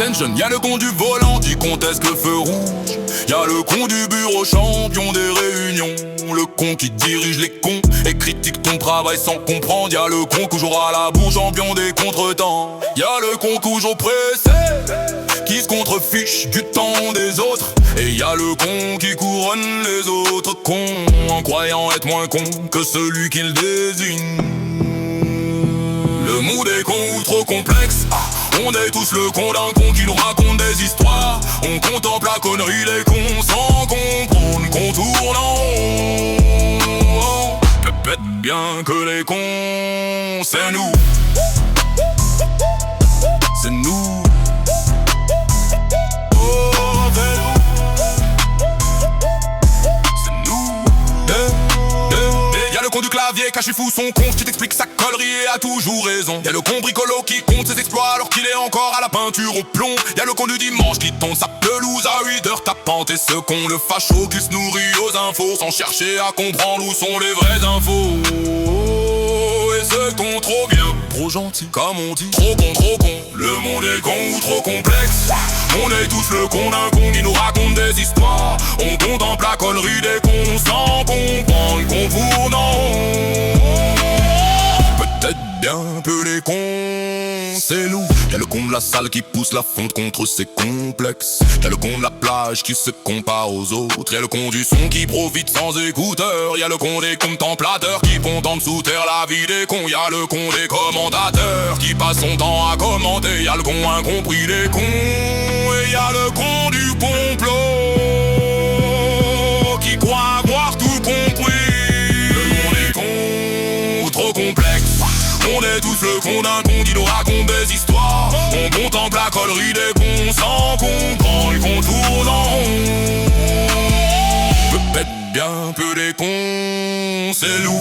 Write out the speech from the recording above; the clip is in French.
Attention, y'a le con du volant qui conteste le feu rouge. Y'a le con du bureau champion des réunions. Le con qui dirige les cons et critique ton travail sans comprendre. Y'a le con toujours à la bourre, champion des contretemps. Y'a le con toujours pressé qui se contrefiche du temps des autres. Et y'a le con qui couronne les autres cons en croyant être moins con que celui qu'il désigne. Le mood est con ou trop complexe. On est tous le con d'un con qui nous raconte des histoires. On contemple la connerie des cons sans comprendre qu'on tourne en rond. Peut-être bien que les cons, c'est nous. C'est nous. Du clavier, cache fou son con, qui t'explique sa connerie et a toujours raison. Y'a le con bricolo qui compte ses exploits alors qu'il est encore à la peinture au plomb. Y'a le con du dimanche qui tombe sa pelouse à 8h tapante. Et ce con, le facho qui se nourrit aux infos sans chercher à comprendre où sont les vraies infos. Et ce con trop bien, trop gentil, comme on dit, trop con. Le monde est con ou trop complexe. On est tous le con d'un con qui nous raconte des histoires. On contemple la connerie des cons sans comprendre qu'on tourne en rond. Peut-être bien que les cons, c'est nous. Y'a le con de la salle qui pousse la fonte contre ses complexes. Y'a le con de la plage qui se compare aux autres. Y'a le con du son qui profite sans écouteurs. Y'a le con des contemplateurs qui contemplent sous terre la vie des cons. Y'a le con des commentateurs qui passent son temps à commenter. Y'a le con incompris des cons. Et y'a le con du complot qui croit avoir tout compris. Le monde est con ou trop complexe. On est tous le con d'un con qui nous raconte des histoires. On contemple la connerie des cons sans comprendre qu'on tourne en rond. Peut-être bien que les cons, c'est nous.